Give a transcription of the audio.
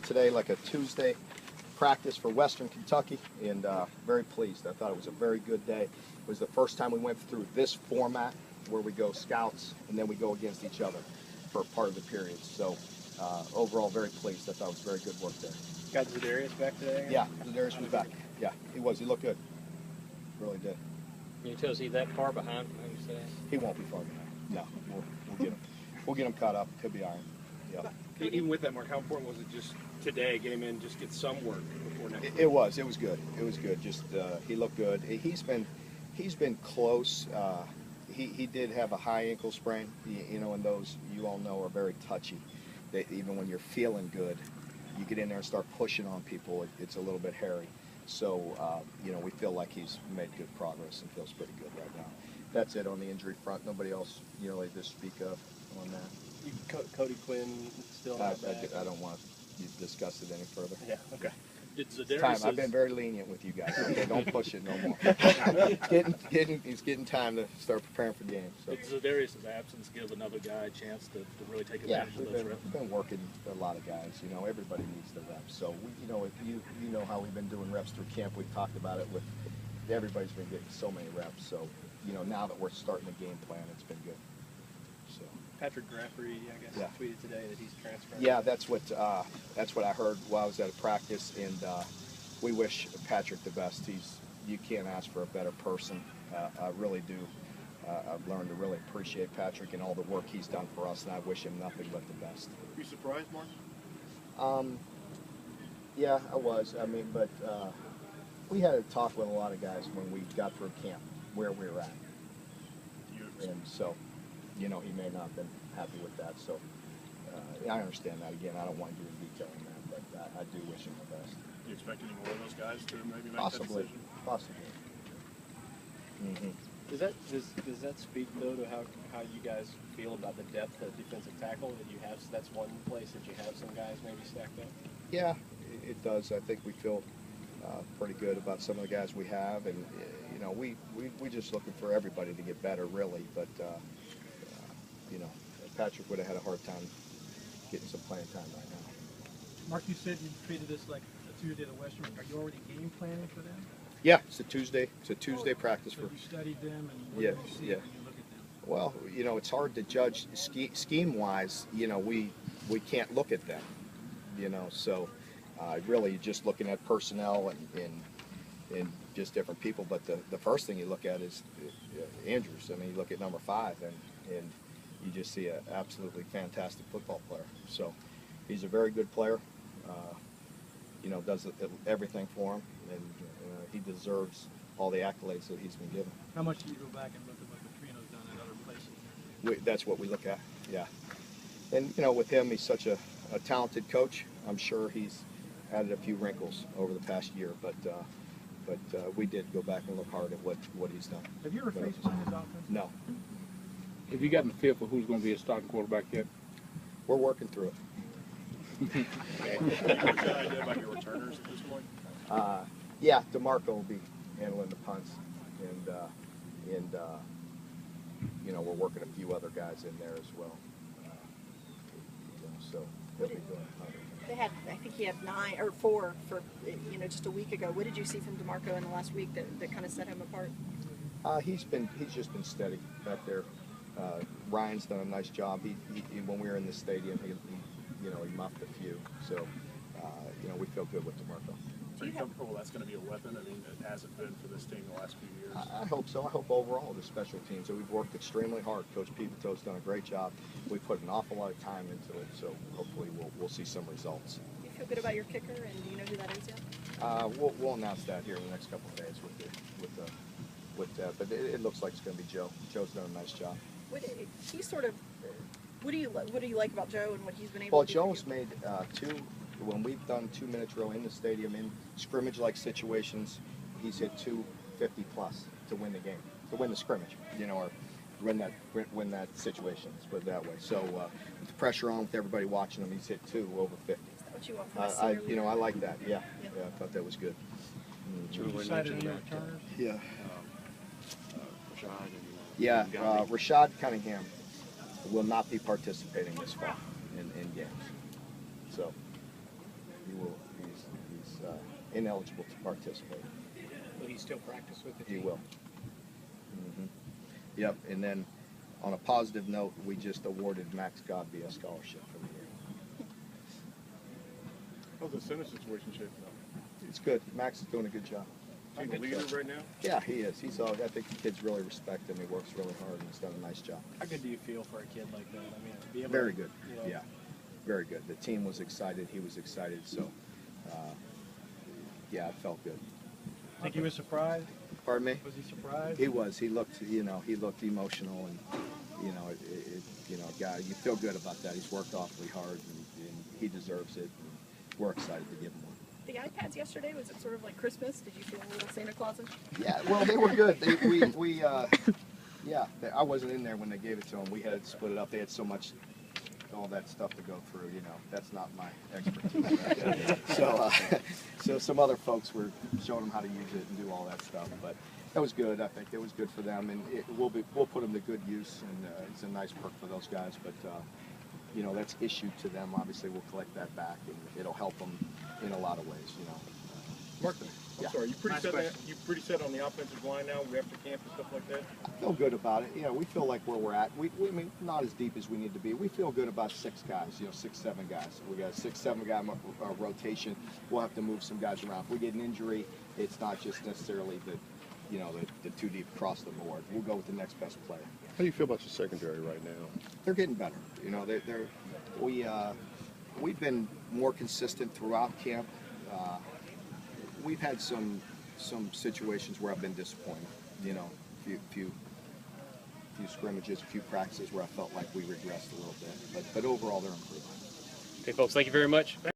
Today, like a Tuesday practice for Western Kentucky, and very pleased. I thought it was a very good day. It was the first time we went through this format where we go scouts and then we go against each other for part of the period. So overall, very pleased. I thought it was very good work there. Got Zadarius back today? Yeah, Zadarius was back. Yeah, he was. He looked good. Really did. Can you tell us he's that far behind from him today? He won't be far behind. No, we'll get him. We'll get him caught up. He'll be all right. Yeah. Even with that, Mark, how important was it just today, get him in, just get some work before next week? It was good. It was good. Just he looked good. He's been close. He did have a high ankle sprain. You know, and those you all know are very touchy. Even when you're feeling good, you get in there and start pushing on people. It's a little bit hairy. So you know, we feel like he's made good progress and feels pretty good right now. That's it on the injury front. Nobody else really to speak of on that. Cody Quinn still not back? I don't want to discuss it any further. Yeah, okay. Did I've been very lenient with you guys. Okay, don't push it no more. It's getting time to start preparing for games. So. Did Zadarius' absence give another guy a chance to really take advantage of those reps? We've been working a lot of guys. You know, everybody needs the reps. So you know, if you know how we've been doing reps through camp. We've talked about it with everybody's been getting so many reps. So you know, now that we're starting the game plan, it's been good. So. Patrick Graffrey, I guess, tweeted today that he's transferring. Yeah, that's what I heard while I was at a practice, and we wish Patrick the best. You can't ask for a better person. I really do. I've learned to really appreciate Patrick and all the work he's done for us, and I wish him nothing but the best. Were you surprised, Mark? Yeah, I was. I mean, but we had a talk with a lot of guys when we got through camp where we were at, and so. You know, he may not have been happy with that, so I understand that. Again, I don't want to get into detail on that, but I do wish him the best. Do you expect any more of those guys to maybe make Possibly. that decision? Possibly. Mm-hmm. Does that speak, though, to how you guys feel about the depth of defensive tackle that you have? So that's one place that you have some guys maybe stacked up? Yeah, it does. I think we feel pretty good about some of the guys we have, and you know, we're just looking for everybody to get better, really, but you know, Patrick would have had a hard time getting some playing time right now. Mark, you said you treated this like a Tuesday at Western. Are you already game planning for them? Yeah, it's a Tuesday. It's a Tuesday practice. So you studied them and what yeah, do you see yeah. when you look at them? Well, you know, it's hard to judge scheme-wise. You know, we can't look at them. You know, so really just looking at personnel and just different people. But the first thing you look at is Andrews. I mean, you look at number 5 and you just see an absolutely fantastic football player. So he's a very good player. You know, does everything for him, and he deserves all the accolades that he's been given. How much do you go back and look at what Petrino's done at other places? That's what we look at, yeah. And, you know, with him, he's such a talented coach. I'm sure he's added a few wrinkles over the past year, but we did go back and look hard at what he's done. Have you ever faced him in his offense? No. Have you gotten a feel for who's going to be a starting quarterback yet? We're working through it. You have an idea about your returners at this point? Yeah, DeMarco will be handling the punts, and you know, we're working a few other guys in there as well. So they'll be doing They had, I think he had 9 or 4 for, you know, just a week ago. What did you see from DeMarco in the last week that kind of set him apart? He's just been steady back there. Ryan's done a nice job. He when we were in the stadium, he muffed a few. So you know, we feel good with DeMarco. Are you comfortable that's going to be a weapon? I mean, it hasn't been for this team the last few years. I hope so. I hope overall the special teams. So we've worked extremely hard. Coach Pivato's done a great job. We put an awful lot of time into it. So hopefully we'll see some results. Do you feel good about your kicker, and do you know who that is yet? We'll announce that here in the next couple of days with that. But it looks like it's going to be Joe. Joe's done a nice job. What do you like about Joe and what he's been able to do? Well, Joe's made when we've done 2-minute drill in the stadium in scrimmage-like situations, he's hit 250 plus to win the game, to win the scrimmage, you know, or win that situation. Let's put it that way. So with the pressure on, with everybody watching him, he's hit 2 over 50. Is that what you want from a senior leader? I like that. Yeah, I thought that was good. You decided any returners? Yeah. Rashad and, Yeah, Rashad Cunningham will not be participating this fall in games. So ineligible to participate. Will he still practice with the He team? will. Yep. And then, on a positive note, we just awarded Max Godby a scholarship for the year. How's the center situation shaping up? It's good. Max is doing a good job. Is he the leader right now? Yeah, he is. I think the kids really respect him. He works really hard and he's done a nice job. How good do you feel for a kid like that? I mean, to be able Very to, good. you know, Yeah, very good. The team was excited. He was excited. So, yeah, it felt good. Think he was surprised? Pardon me? Was he surprised? He was. He looked. He looked emotional, and guy. You feel good about that. He's worked awfully hard, and he deserves it. And we're excited to give him one. The iPads yesterday, was it sort of like Christmas? Did you feel a little Santa Claus-ish? Yeah. Well, they were good. I wasn't in there when they gave it to him. We had to split it up. They had so much, all that stuff to go through. That's not my expertise. So some other folks were showing them how to use it and do all that stuff. But that was good. I think it was good for them, and we'll put them to good use. And it's a nice perk for those guys. But that's issued to them. Obviously, we'll collect that back, and it'll help them in a lot of ways. Mark, I'm Yeah. sorry. You pretty Last set. question. You pretty set on the offensive line now after camp and stuff like that. I feel good about it. We feel like where we're at. I mean, not as deep as we need to be. We feel good about 6 guys. 6, 7 guys. We got a 6, 7 guy rotation. We'll have to move some guys around. If we get an injury, it's not just necessarily the 2 deep across the board. We'll go with the next best player. How do you feel about your secondary right now? They're getting better. We've been more consistent throughout camp. We've had some situations where I've been disappointed. Few scrimmages, a few practices where I felt like we regressed a little bit. But overall, they're improving. Okay, folks, thank you very much.